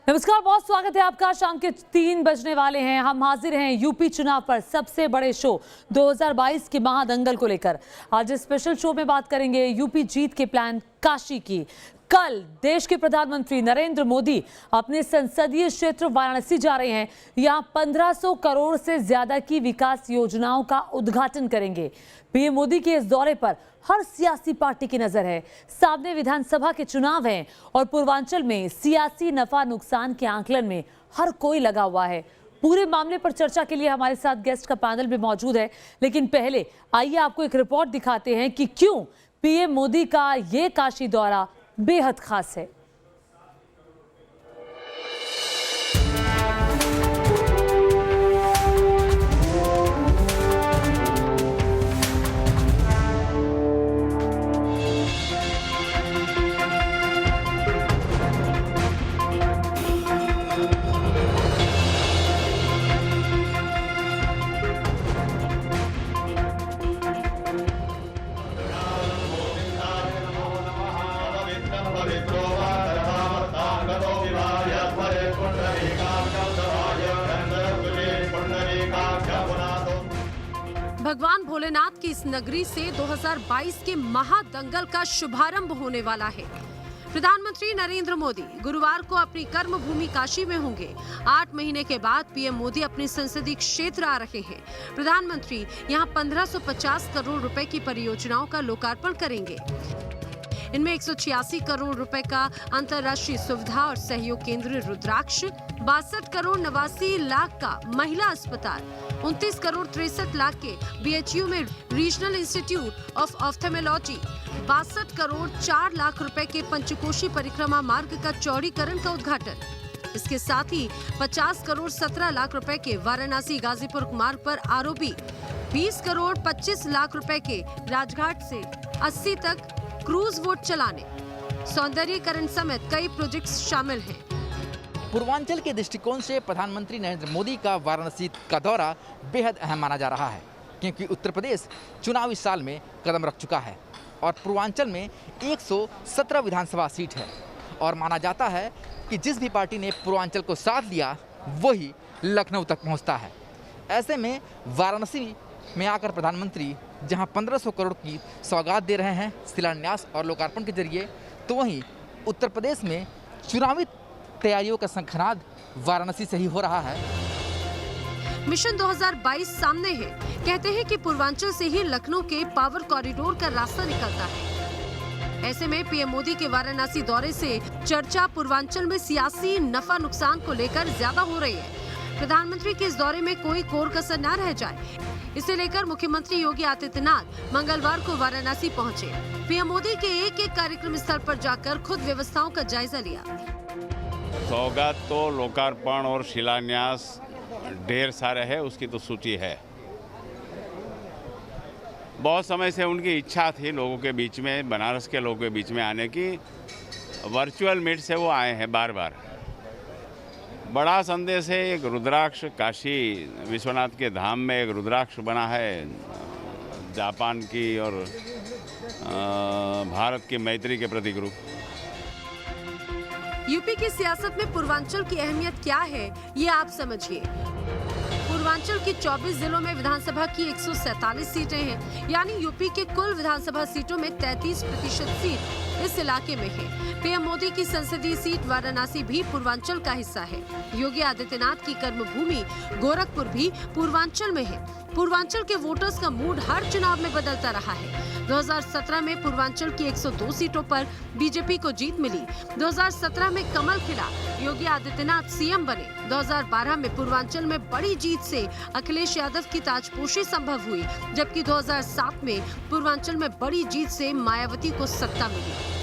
नमस्कार, बहुत स्वागत है आपका। शाम के 3 बजने वाले हैं। हम हाजिर हैं यूपी चुनाव पर सबसे बड़े शो 2022 के महादंगल को लेकर। आज इस स्पेशल शो में बात करेंगे यूपी जीत के प्लान काशी की। कल देश के प्रधानमंत्री नरेंद्र मोदी अपने संसदीय क्षेत्र वाराणसी जा रहे हैं। यहां 1500 करोड़ से ज्यादा की विकास योजनाओं का उद्घाटन करेंगे। पीएम मोदी के इस दौरे पर हर सियासी पार्टी की नजर है। सामने विधानसभा के चुनाव हैं और पूर्वांचल में सियासी नफा नुकसान के आंकलन में हर कोई लगा हुआ है। पूरे मामले पर चर्चा के लिए हमारे साथ गेस्ट का पैनल भी मौजूद है, लेकिन पहले आइए आपको एक रिपोर्ट दिखाते हैं कि क्यों पीएम मोदी का ये काशी दौरा बेहद खास है। भगवान भोलेनाथ की इस नगरी से 2022 के महादंगल का शुभारंभ होने वाला है। प्रधानमंत्री नरेंद्र मोदी गुरुवार को अपनी कर्म भूमि काशी में होंगे। 8 महीने के बाद पीएम मोदी अपने संसदीय क्षेत्र आ रहे हैं। प्रधानमंत्री यहां 1550 करोड़ रुपए की परियोजनाओं का लोकार्पण करेंगे। इनमें 186 करोड़ रुपए का अंतर्राष्ट्रीय सुविधा और सहयोग केंद्र रुद्राक्ष, 62 करोड़ 89 लाख का महिला अस्पताल, 29 करोड़ 63 लाख के बीएचयू में regional institute of ophthalmology, 62 crore 4 lakh रुपए के पंचकोशी परिक्रमा मार्ग का चौड़ीकरण का उद्घाटन। इसके साथ ही 50 करोड़ 17 लाख रुपए के वाराणसी गाजीपुर मार्ग पर आरओबी, 20 करोड़ 25 लाख रुपए के राजघाट से 80 तक क्रूज बोट चलाने, सौंदर्यीकरण समेत कई प्रोजेक्ट्स शामिल हैं। पूर्वांचल के दृष्टिकोण से प्रधानमंत्री नरेंद्र मोदी का वाराणसी का दौरा बेहद अहम माना जा रहा है, क्योंकि उत्तर प्रदेश चुनावी साल में कदम रख चुका है और पूर्वांचल में 117 विधानसभा सीट है और माना जाता है कि जिस भी पार्टी ने पूर्वांचल को साथ लिया वही लखनऊ तक पहुंचता है। ऐसे में वाराणसी में आकर प्रधानमंत्री जहां 1500 करोड़ की सौगात दे रहे हैं शिलान्यास और लोकार्पण के जरिए, तो वहीं उत्तर प्रदेश में चुनावी तैयारियों का शंखनाद वाराणसी से ही हो रहा है। मिशन 2022 सामने है। कहते हैं कि पूर्वांचल से ही लखनऊ के पावर कॉरिडोर का रास्ता निकलता है। ऐसे में पीएम मोदी के वाराणसी दौरे से चर्चा पूर्वांचल में सियासी नफा नुकसान को लेकर ज्यादा हो रही है। प्रधानमंत्री के इस दौरे में कोई कोर कसर न रह जाए, इसे लेकर मुख्यमंत्री योगी आदित्यनाथ मंगलवार को वाराणसी पहुंचे। पीएम मोदी के एक कार्यक्रम स्थल पर जाकर खुद व्यवस्थाओं का जायजा लिया। सौगात तो लोकार्पण और शिलान्यास ढेर सारे है, उसकी तो सूची है। बहुत समय से उनकी इच्छा थी लोगों के बीच में, बनारस के लोगों के बीच में आने की। वर्चुअल मीट से वो आए हैं बार बार। बड़ा संदेश है। एक रुद्राक्ष, काशी विश्वनाथ के धाम में एक रुद्राक्ष बना है जापान की और भारत की मैत्री के प्रतीक रूप। यूपी की सियासत में पूर्वांचल की अहमियत क्या है, ये आप समझिए। पूर्वांचल की 24 जिलों में विधानसभा की 147 सीटें हैं, यानी यूपी के कुल विधानसभा सीटों में 33% सीट इस इलाके में है। पीएम मोदी की संसदीय सीट वाराणसी भी पूर्वांचल का हिस्सा है। योगी आदित्यनाथ की कर्मभूमि गोरखपुर भी पूर्वांचल में है। पूर्वांचल के वोटर्स का मूड हर चुनाव में बदलता रहा है। 2017 में पूर्वांचल की 102 सीटों पर बीजेपी को जीत मिली। 2017 में कमल खिला, योगी आदित्यनाथ सीएम बने। 2012 में पूर्वांचल में बड़ी जीत से अखिलेश यादव की ताजपोशी संभव हुई, जबकि 2007 में पूर्वांचल में बड़ी जीत से मायावती को सत्ता मिली।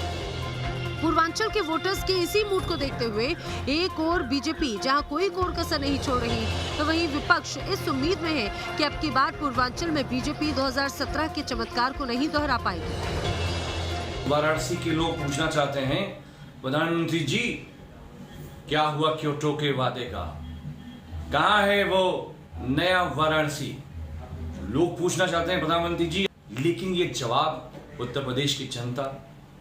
पूर्वांचल के वोटर्स के इसी मूड को देखते हुए एक और बीजेपी जहां कोई कोर कसर नहीं छोड़ रही, तो वहीं विपक्ष इस उम्मीद में है कि अब की बार पूर्वांचल में बीजेपी 2017 के चमत्कार को नहीं दोहरा पाएगी। वाराणसी के लोग पूछना चाहते हैं, प्रधानमंत्री जी क्या हुआ क्योटो के वादे का? कहाँ है वो नया वाराणसी? लोग पूछना चाहते हैं प्रधानमंत्री जी, लेकिन ये जवाब उत्तर प्रदेश की जनता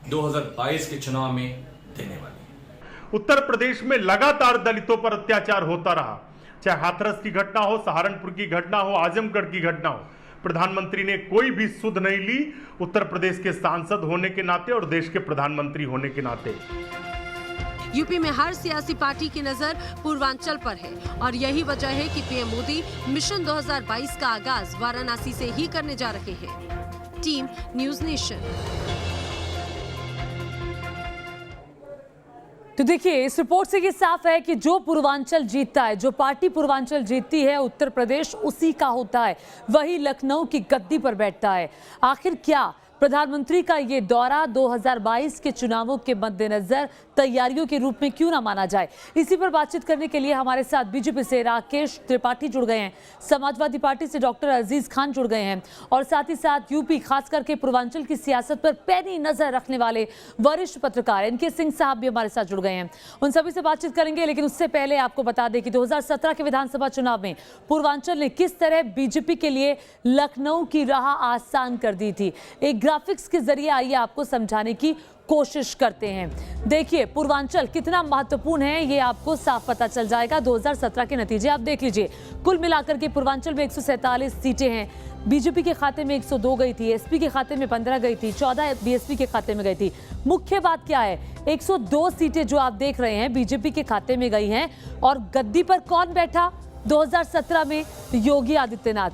2022 के चुनाव में देने वाली है। उत्तर प्रदेश में लगातार दलितों पर अत्याचार होता रहा, चाहे हाथरस की घटना हो, सहारनपुर की घटना हो, आजमगढ़ की घटना हो। प्रधानमंत्री ने कोई भी सुध नहीं ली, उत्तर प्रदेश के सांसद होने के नाते और देश के प्रधानमंत्री होने के नाते। यूपी में हर सियासी पार्टी की नजर पूर्वांचल पर है और यही वजह है कि पीएम मोदी मिशन 2022 का आगाज वाराणसी से ही करने जा रहे हैं। Team news nation. तो देखिए, इस रिपोर्ट से ये साफ है कि जो पूर्वांचल जीतता है, जो पार्टी पूर्वांचल जीतती है, उत्तर प्रदेश उसी का होता है, वही लखनऊ की गद्दी पर बैठता है। आखिर क्या प्रधानमंत्री का ये दौरा 2022 के चुनावों के मद्देनजर तैयारियों के रूप में क्यों ना माना जाए? इसी पर बातचीत करने के लिए हमारे साथ बीजेपी से राकेश त्रिपाठी जुड़ गए हैं, समाजवादी पार्टी से डॉक्टर अजीज खान जुड़ गए हैं और साथ ही साथ यूपी खास करके पूर्वांचल की सियासत पर पैनी नजर रखने वाले वरिष्ठ पत्रकार एनके सिंह साहब भी हमारे साथ जुड़ गए हैं। उन सभी से बातचीत करेंगे, लेकिन उससे पहले आपको बता दें कि 2017 के विधानसभा चुनाव में पूर्वांचल ने किस तरह बीजेपी के लिए लखनऊ की राह आसान कर दी थी। एक ग्राफिक्स के जरिए आइए आपको समझाने की कोशिश करते हैं। देखिए, पूर्वांचल कितना महत्वपूर्ण है ये आपको साफ पता चल जाएगा। 2017 के नतीजे आप देख लीजिए। कुल मिलाकर के पूर्वांचल में 147 सीटें हैं। बीजेपी के खाते में 102 गई थी, एसपी के खाते में 15 गई थी, 14 बीएसपी के खाते में गई थी। मुख्य बात क्या है, 102 सीटें जो आप देख रहे हैं बीजेपी के खाते में गई हैं और गद्दी पर कौन बैठा? 2017 में योगी आदित्यनाथ।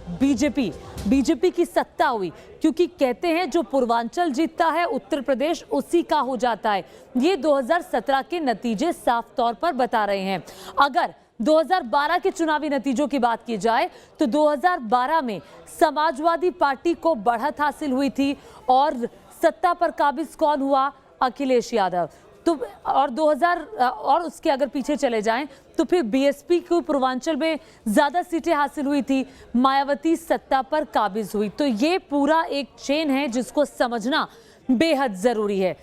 बीजेपी की सत्ता हुई, क्योंकि कहते हैं जो पूर्वांचल जीतता है उत्तर प्रदेश उसी का हो जाता है। ये 2017 के नतीजे साफ तौर पर बता रहे हैं। अगर 2012 के चुनावी नतीजों की बात की जाए तो 2012 में समाजवादी पार्टी को बढ़त हासिल हुई थी और सत्ता पर काबिज कौन हुआ? अखिलेश यादव। तो और उसके अगर पीछे चले जाएं तो फिर बीएसपी को पूर्वांचल में ज्यादा सीटें हासिल हुई थी, मायावती सत्ता पर काबिज हुई। तो ये पूरा एक चेन है जिसको समझना बेहद जरूरी है।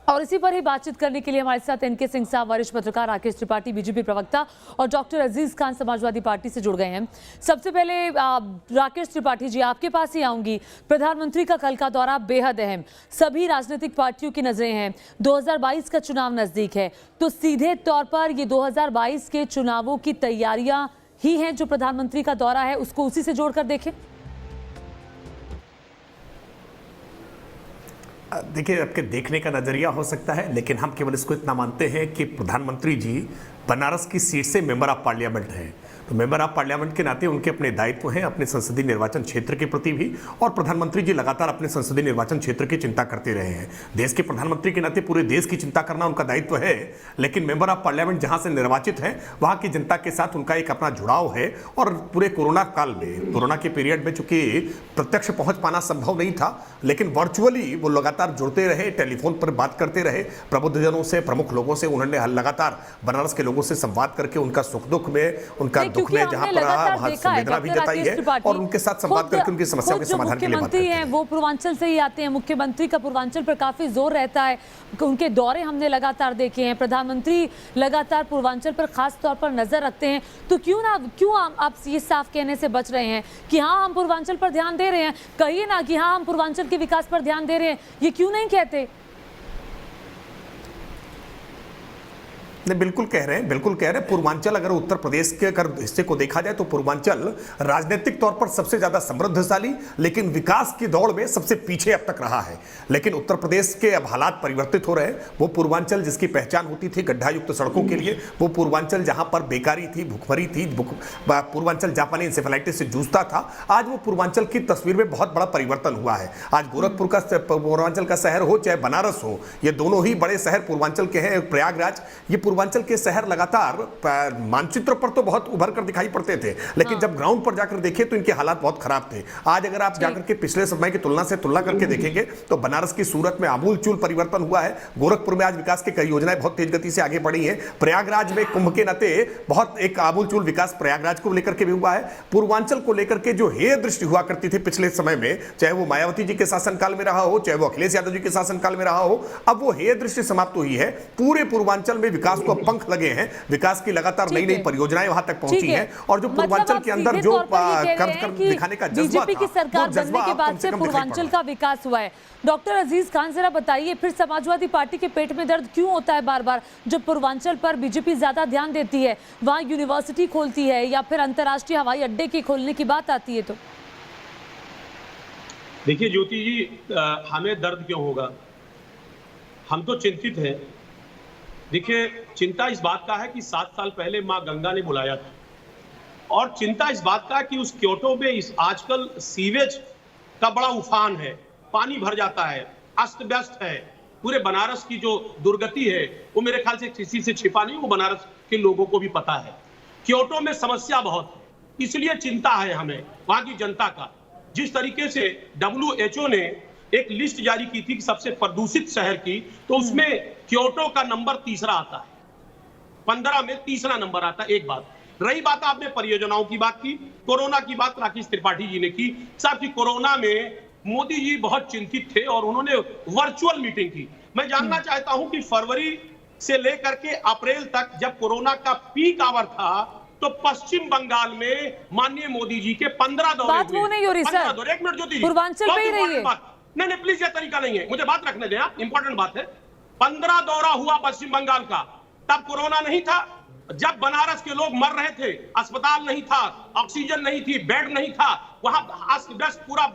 और इसी पर ही बातचीत करने के लिए हमारे साथ एनके सिंह साहब वरिष्ठ पत्रकार, राकेश त्रिपाठी बीजेपी प्रवक्ता और डॉक्टर अजीज खान समाजवादी पार्टी से जुड़ गए हैं। सबसे पहले राकेश त्रिपाठी जी, आपके पास ही आऊंगी। प्रधानमंत्री का कल का दौरा बेहद अहम, सभी राजनीतिक पार्टियों की नजरें हैं, 2022 का चुनाव नजदीक है, तो सीधे तौर पर ये 2022 के चुनावों की तैयारियां ही हैं जो प्रधानमंत्री का दौरा है, उसको उसी से जोड़कर देखें। देखिए, आपके देखने का नजरिया हो सकता है, लेकिन हम केवल इसको इतना मानते हैं कि प्रधानमंत्री जी बनारस की सीट से मेंबर ऑफ पार्लियामेंट हैं, तो मेंबर ऑफ पार्लियामेंट के नाते उनके अपने दायित्व हैं अपने संसदीय निर्वाचन क्षेत्र के प्रति भी, और प्रधानमंत्री जी लगातार अपने संसदीय निर्वाचन क्षेत्र की चिंता करते रहे हैं। देश के प्रधानमंत्री के नाते पूरे देश की चिंता करना उनका दायित्व है, लेकिन मेंबर ऑफ पार्लियामेंट जहां से निर्वाचित हैं वहां की जनता के साथ उनका एक अपना जुड़ाव है। और पूरे कोरोना काल में, कोरोना के पीरियड में चूंकि प्रत्यक्ष पहुंच पाना संभव नहीं था, लेकिन वर्चुअली वो लगातार जुड़ते रहे, टेलीफोन पर बात करते रहे प्रबुद्धजनों से, प्रमुख लोगों से। उन्होंने लगातार बनारस के लोगों से संवाद करके उनका सुख दुख में, उनका दुख में जहां पर वहां संवेदना भी जताई है और उनके साथ संवाद करके उनकी समस्या के समाधान के लिए बात करते हैं। वो पूर्वांचल से ही आते हैं, मुख्यमंत्री का पूर्वांचल पर काफी जोर रहता है, उनके दौरे हमने लगातार देखे हैं, प्रधानमंत्री लगातार पूर्वांचल पर खास तौर पर नजर रखते हैं। तो क्यों आप ये साफ कहने से बच रहे हैं कि हाँ हम पूर्वांचल पर ध्यान दे रहे हैं? कहिए ना कि हाँ हम पूर्वांचल के विकास पर ध्यान दे रहे हैं, ये क्यों नहीं कहते? नहीं, बिल्कुल कह रहे हैं। पूर्वांचल अगर उत्तर प्रदेश के अगर हिस्से को देखा जाए तो पूर्वांचल राजनीतिक तौर पर सबसे ज्यादा समृद्धशाली, लेकिन विकास की दौड़ में सबसे पीछे अब तक रहा है। लेकिन उत्तर प्रदेश के अब हालात परिवर्तित हो रहे हैं। वो पूर्वांचल जिसकी पहचान होती थी गड्ढायुक्त सड़कों के लिए, वो पूर्वांचल जहां पर बेकारी थी, भुखमरी थी, पूर्वांचल जापानी इंसेफेलाइटिस से जूझता था, आज वो पूर्वांचल की तस्वीर में बहुत बड़ा परिवर्तन हुआ है। आज गोरखपुर का पूर्वांचल का शहर हो चाहे बनारस हो, ये दोनों ही बड़े शहर पूर्वांचल के हैं। प्रयागराज, ये पूर्वांचल के शहर लगातार मानचित्र पर तो बहुत उभर कर दिखाई पड़ते थे, लेकिन जब ग्राउंड पर जाकर देखे तो इनके हालात बहुत खराब थे। आज अगर आप जाकर के पिछले समय की तुलना करके देखेंगे तो बनारस की सूरत में आमूलचूल परिवर्तन हुआ है। गोरखपुर में आज विकास की कई योजनाएं बहुत तेज गति से आगे बढ़ी हैं। प्रयागराज में कुंभ के नाते बहुत एक आमूलचूल विकास प्रयागराज को लेकर के भी हुआ है। पूर्वांचल को लेकर के जो हेय दृष्टि हुआ करती थी पिछले समय में, चाहे वो मायावती जी के शासनकाल में रहा हो, चाहे वो अखिलेश यादव जी के शासनकाल में रहा हो, अब वो हेय दृष्टि समाप्त हुई है। पूरे पूर्वांचल में विकास को अब पंख लगे हैं, विकास की लगातार नई नई परियोजनाएं वहां तक पहुंची हैं, और जो पूर्वांचल के अंदर जो कर्म दिखाने का जज्बा बीजेपी की सरकार बनने के बाद से पूर्वांचल का विकास हुआ है। डॉक्टर अजीज खान जरा बताइए, फिर समाजवादी पार्टी के पेट में दर्द क्यों होता है बार बार जब पूर्वांचल पर बीजेपी ज्यादा ध्यान देती है, वहां यूनिवर्सिटी खोलती है या फिर अंतर्राष्ट्रीय हवाई अड्डे के खोलने की बात आती है? तो देखिए ज्योति जी, हमें दर्द क्यों होगा? हम तो चिंतित हैं। देखिए, चिंता इस बात का है कि 7 साल पहले मां गंगा ने बुलाया था, और चिंता इस बात का कि उस क्योटो में इस आजकल सीवेज का बड़ा उफान है, पानी भर जाता है, अस्त व्यस्त है। पूरे बनारस की जो दुर्गति है वो मेरे ख्याल से किसी से छिपा नहीं, वो बनारस के लोगों को भी पता है। क्योटो में समस्या बहुत है, इसलिए चिंता है हमें वहां की जनता का। जिस तरीके से WHO ने एक लिस्ट जारी की थी कि सबसे प्रदूषित शहर की, तो उसमें क्योटो का नंबर तीसरा आता है, 15 में तीसरा नंबर आता है। एक बात रही, बात आपने परियोजनाओं की बात की, कोरोना की बात राकेश त्रिपाठी जी ने की। साहब की कोरोना में मोदी जी बहुत चिंतित थे और उन्होंने वर्चुअल मीटिंग की। मैं जानना चाहता हूं कि फरवरी से लेकर के अप्रैल तक जब कोरोना का पीक आवर था, तो पश्चिम बंगाल में माननीय मोदी जी के 15 दौरे बात वो नहीं हो रही सर, एक मिनट ज्योति, पूर्वांचल पे ही रही है। नहीं प्लीज, ये तरीका नहीं है, मुझे बात रखने दें आप, इंपॉर्टेंट बात है। 15 दौरा हुआ पश्चिम बंगाल का, तब कोरोना नहीं था। जब बनारस के लोग मर रहे थे, अस्पताल नहीं था, ऑक्सीजन नहीं थी, बेड नहीं था, वहां अस्त-व्यस्त पूरा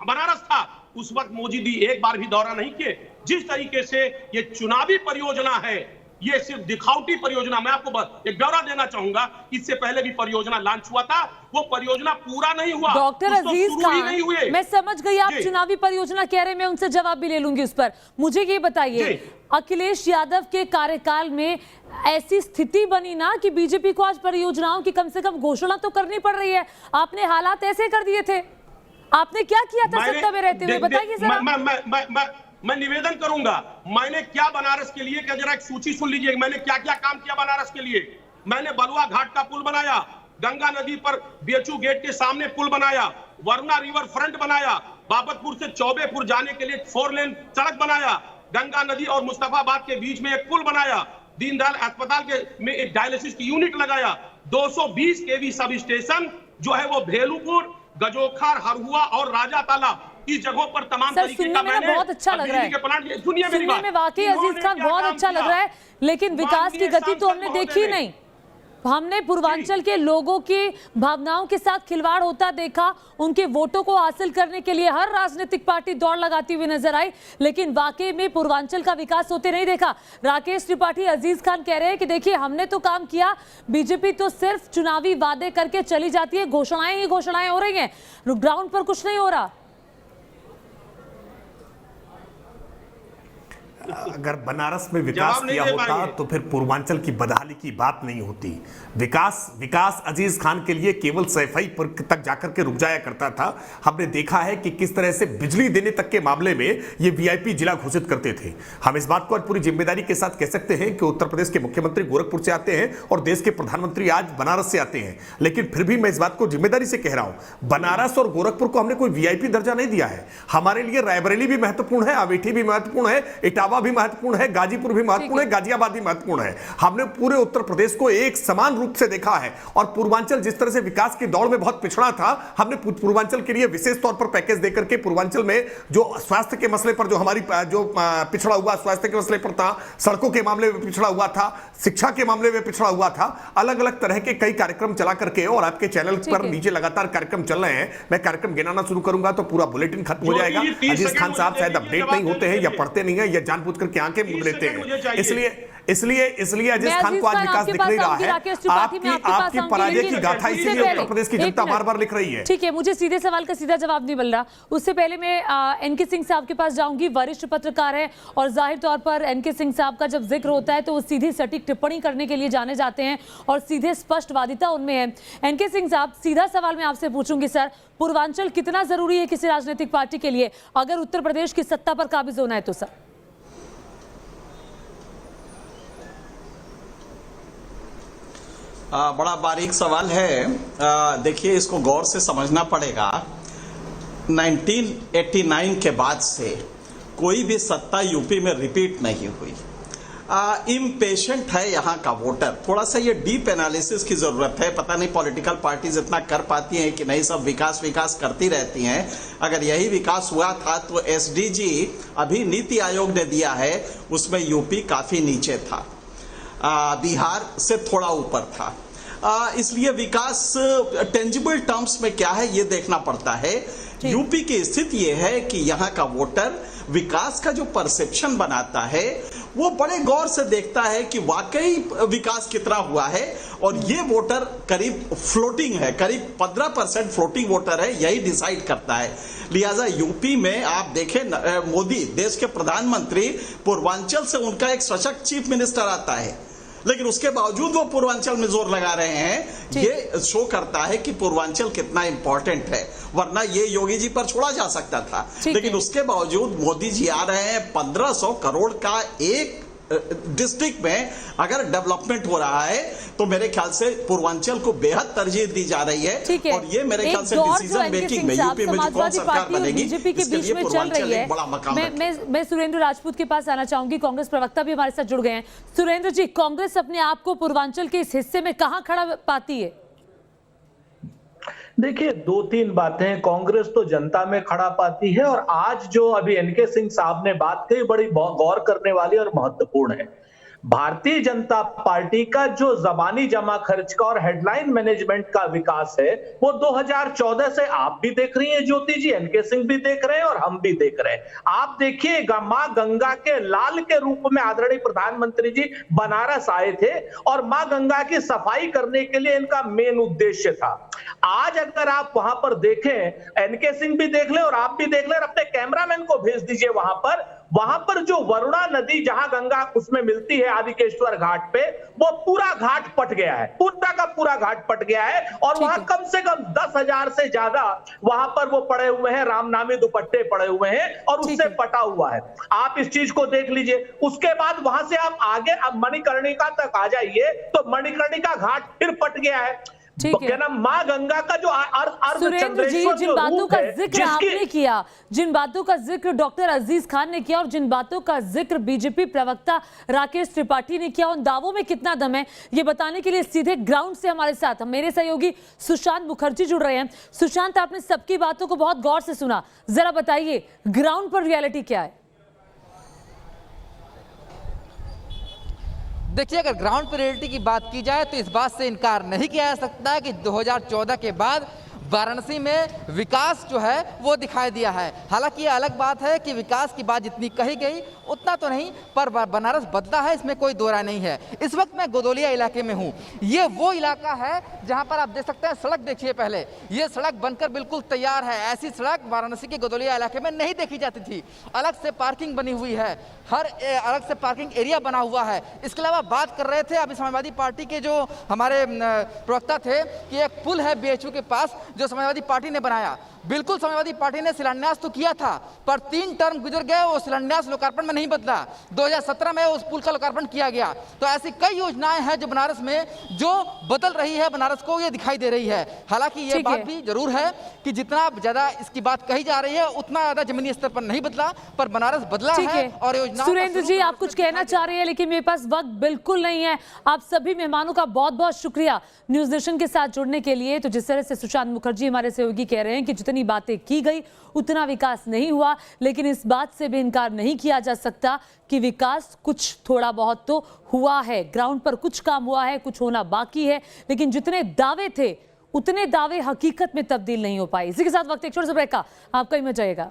बनारस था, उस वक्त मोदी जी एक बार भी दौरा नहीं किए। जिस तरीके से ये चुनावी परियोजना है, ये सिर्फ दिखावटी परियोजना। मैं आपको एक ब्यौरा देना चाहूंगा, इससे पहले भी परियोजना लॉन्च हुआ था, वो परियोजना पूरा नहीं हुआ। डॉक्टर अजीज खान, मैं समझ गई आप चुनावी परियोजना कह रहे हैं, मैं उनसे जवाब भी ले लूंगी उस पर। मुझे ये बताइए, अखिलेश यादव के कार्यकाल में ऐसी स्थिति बनी ना कि बीजेपी को आज परियोजनाओं की कम से कम घोषणा तो करनी पड़ रही है, आपने हालात ऐसे कर दिए थे, आपने क्या किया था सत्ता में रहते हुए, बताइए जरा। मैं निवेदन करूंगा, मैंने क्या बनारस के लिए, क्या जरा एक सूची सुन लीजिए, मैंने क्या क्या काम किया बनारस के लिए। मैंने बलुआ घाट का पुल बनाया, गंगा नदी पर BHU गेट के सामने पुल बनाया, वरुणा रिवर फ्रंट बनाया, बाबतपुर से चौबेपुर जाने के लिए 4 लेन सड़क बनाया, गंगा नदी और मुस्तफाबाद के बीच में एक पुल बनाया, दीनदयाल अस्पताल में एक डायलिसिस की यूनिट लगाया, 220 kV सब स्टेशन जो है वो भेलूपुर, गजोखार, हरहुआ और राजा तालाब, इस जगहों पर तमाम तरीके का मैंने बहुत अच्छा लग रहा है, सुनने में वाकई अजीज खान बहुत अच्छा लग रहा है, लेकिन विकास की गति तो हमने देखी नहीं। हमने पूर्वांचल के लोगों की भावनाओं के साथ खिलवाड़ होता देखा, उनके वोटों को हासिल करने के लिए हर राजनीतिक पार्टी दौड़ लगाती हुई नजर आई, लेकिन वाकई में पूर्वांचल का विकास होते नहीं देखा। राकेश त्रिपाठी, अजीज खान कह रहे हैं कि देखिए हमने तो काम किया, बीजेपी तो सिर्फ चुनावी वादे करके चली जाती है, घोषणाएं ही घोषणाएं हो रही हैं, ग्राउंड पर कुछ नहीं हो रहा। अगर बनारस में विकास किया होता तो फिर पूर्वांचल की बदहाली की बात नहीं होती। विकास अजीज खान के लिए केवल सैफई पर तक जाकर के रुक जाया करता था। हमने देखा है कि किस तरह से बिजली देने तक के मामले में ये VIP जिला घोषित करते थे। हम इस बात को आज पूरी जिम्मेदारी के साथ कह सकते हैं कि उत्तर प्रदेश के मुख्यमंत्री गोरखपुर से आते हैं और देश के प्रधानमंत्री आज बनारस से आते हैं, लेकिन फिर भी मैं इस बात को जिम्मेदारी से कह रहा हूं, बनारस और गोरखपुर को हमने कोई VIP दर्जा नहीं दिया है। हमारे लिए रायबरेली भी महत्वपूर्ण है, अमेठी भी महत्वपूर्ण है, इटावा भी महत्वपूर्ण है, गाजीपुर भी महत्वपूर्ण है, गाजियाबाद भी महत्वपूर्ण है। हमने पूरे उत्तर प्रदेश को एक समान रूप से देखा है, और पूर्वांचल जिस तरह से विकास की दौड़ में बहुत पिछड़ा था, हमने पूर्वांचल के लिए विशेष तौर पर पैकेज देकर के पूर्वांचल में जो स्वास्थ्य के मसले पर जो हमारी जो पिछड़ा हुआ स्वास्थ्य के मसले पर था, सड़कों के मामले में पिछड़ा हुआ था, शिक्षा के मामले में पिछड़ा हुआ था, अलग अलग तरह के कई कार्यक्रम चला करके, और आपके चैनल पर नीचे लगातार कार्यक्रम चल रहे हैं। मैं कार्यक्रम गिनाना शुरू करूंगा तो पूरा बुलेटिन खत्म हो जाएगा। अजीज खान साहब शायद अपडेट नहीं होते हैं या पढ़ते नहीं है या जानबूझ करके आंखें मूंद लेते हैं, इसलिए अजीज खान को आज विकास दिख नहीं रहा है। आपकी पराजय की गाथा इसीलिए उत्तर प्रदेश की जनता बार-बार लिख रही है। ठीक है, मुझे सीधे सवाल का सीधा जवाब नहीं मिल रहा। उससे पहले मैं NK सिंह साहब के पास जाऊंगी, वरिष्ठ पत्रकार है और जाहिर तौर पर NK सिंह साहब का जब जिक्र होता है तो वो सीधी सटीक टिप्पणी करने के लिए जाने जाते हैं और सीधे स्पष्टवादिता उनमें है। NK सिंह साहब, सीधा सवाल मैं आपसे पूछूंगी सर, पूर्वांचल कितना जरूरी है किसी राजनीतिक पार्टी के लिए अगर उत्तर प्रदेश की सत्ता पर काबिज होना है तो? सर बड़ा बारीक सवाल है। देखिए, इसको गौर से समझना पड़ेगा। 1989 के बाद से कोई भी सत्ता यूपी में रिपीट नहीं हुई। इम्पेशेंट है यहाँ का वोटर। थोड़ा सा ये डीप एनालिसिस की जरूरत है। पता नहीं पॉलिटिकल पार्टीज इतना कर पाती हैं कि नहीं, सब विकास विकास करती रहती हैं। अगर यही विकास हुआ था तो एसडीजी अभी नीति आयोग ने दिया है उसमें यूपी काफी नीचे था, बिहार से थोड़ा ऊपर था। इसलिए विकास टेंजिबल टर्म्स में क्या है ये देखना पड़ता है। यूपी की स्थिति ये है कि यहाँ का वोटर विकास का जो परसेप्शन बनाता है वो बड़े गौर से देखता है कि वाकई विकास कितना हुआ है, और ये वोटर करीब फ्लोटिंग है, करीब 15% फ्लोटिंग वोटर है, यही डिसाइड करता है। लिहाजा यूपी में आप देखें, मोदी देश के प्रधानमंत्री, पूर्वांचल से उनका एक सशक्त चीफ मिनिस्टर आता है, लेकिन उसके बावजूद वो पूर्वांचल में जोर लगा रहे हैं। ये शो करता है कि पूर्वांचल कितना इंपॉर्टेंट है, वरना ये योगी जी पर छोड़ा जा सकता था। लेकिन उसके बावजूद मोदी जी आ रहे हैं। 1500 करोड़ का एक डिस्ट्रिक्ट में अगर डेवलपमेंट हो रहा है तो मेरे ख्याल से पूर्वांचल को बेहद तरजीह दी जा रही है। और ये मेरे ख्याल से डिसीजन मेकिंग में यूपी में जो कौन सरकार बनेगी बीजेपी के बीच में चल रही है। मैं सुरेंद्र राजपूत के पास आना चाहूंगी, कांग्रेस प्रवक्ता भी हमारे साथ जुड़ गए हैं। सुरेंद्र जी, कांग्रेस अपने आप को पूर्वांचल के इस हिस्से में कहां खड़ा पाती है? देखिए, 2-3 बातें। कांग्रेस तो जनता में खड़ा पाती है, और आज जो अभी एनके सिंह साहब ने बात कही बड़ी गौर करने वाली और महत्वपूर्ण है। भारतीय जनता पार्टी का जो जबानी जमा खर्च का और हेडलाइन मैनेजमेंट का विकास है वो 2014 से आप भी देख रही हैं ज्योति जी, एनके सिंह भी देख रहे हैं और हम भी देख रहे हैं। आप देखिए, मां गंगा के लाल के रूप में आदरणीय प्रधानमंत्री जी बनारस आए थे और मां गंगा की सफाई करने के लिए इनका मेन उद्देश्य था। आज अगर आप वहां पर देखें, एनके सिंह भी देख ले और आप भी देख ले, और अपने कैमरामैन को भेज दीजिए वहां पर जो वरुणा नदी जहां गंगा उसमें मिलती है आदिकेश्वर घाट पे, वो पूरा घाट पट गया है, पूरा का पूरा घाट पट गया है। और वहां कम से कम 10,000 से ज्यादा वहां पर वो पड़े हुए हैं, रामनामी दुपट्टे पड़े हुए हैं और उससे पटा हुआ है। आप इस चीज को देख लीजिए। उसके बाद वहां से आप आगे अब मणिकर्णिका तक आ जाइए तो मणिकर्णिका घाट फिर पट गया है। क्या नाम, मां गंगा का जो सुरेंद्र जी, जिन बातों का जिक्र आपने किया, जिन बातों का जिक्र डॉक्टर अजीज खान ने किया और जिन बातों का जिक्र बीजेपी प्रवक्ता राकेश त्रिपाठी ने किया, उन दावों में कितना दम है ये बताने के लिए सीधे ग्राउंड से हमारे साथ मेरे सहयोगी सुशांत मुखर्जी जुड़ रहे हैं। सुशांत, आपने सबकी बातों को बहुत गौर से सुना, जरा बताइए ग्राउंड पर रियलिटी क्या है? देखिए, अगर ग्राउंड पर रियलिटी की बात की जाए तो इस बात से इनकार नहीं किया जा सकता है कि 2014 के बाद वाराणसी में विकास जो है वो दिखाई दिया है। हालांकि ये अलग बात है कि विकास की बात जितनी कही गई उतना तो नहीं, पर बनारस बदला है, इसमें कोई दो राय नहीं है। इस वक्त मैं गोदोलिया इलाके में हूँ। ये वो इलाका है जहाँ पर आप देख सकते हैं, सड़क देखिए पहले, ये सड़क बनकर बिल्कुल तैयार है। ऐसी सड़क वाराणसी के गोदोलिया इलाके में नहीं देखी जाती थी। अलग से पार्किंग बनी हुई है, हर अलग से पार्किंग एरिया बना हुआ है। इसके अलावा बात कर रहे थे अभी समाजवादी पार्टी के जो हमारे प्रवक्ता थे कि एक पुल है बीएचयू के पास जो समाजवादी पार्टी ने बनाया। बिल्कुल, समाजवादी पार्टी ने शिलान्यास तो किया था, पर 3 टर्म गुजर गए, वो शिलान्यास लोकार्पण में नहीं बदला। 2017 में उस पुल का लोकार्पण किया गया। तो ऐसी कई योजनाएं हैं जो बनारस में जो बदल रही है, बनारस को ये दिखाई दे रही है। हालांकि ये बात भी जरूर है कि जितना ज्यादा इसकी बात कही जा रही है उतना ज्यादा जमीनी स्तर पर नहीं बदला, पर बनारस बदला है। और योजना सुरेंद्र जी, आप कुछ कहना चाह रहे हैं लेकिन मेरे पास वक्त बिल्कुल नहीं है। आप सभी मेहमानों का बहुत बहुत शुक्रिया न्यूज नेशन के साथ जुड़ने के लिए। तो जिस तरह से सुशांत मुखर्जी हमारे सहयोगी कह रहे हैं कि जितनी बातें की गई उतना विकास नहीं हुआ, लेकिन इस बात से भी इनकार नहीं किया जा सकता कि विकास कुछ थोड़ा बहुत तो हुआ है। ग्राउंड पर कुछ काम हुआ है, कुछ होना बाकी है, लेकिन जितने दावे थे उतने दावे हकीकत में तब्दील नहीं हो पाए। इसी के साथ वक्त एक छोटे से ब्रेक का, आपका ही मजा आएगा।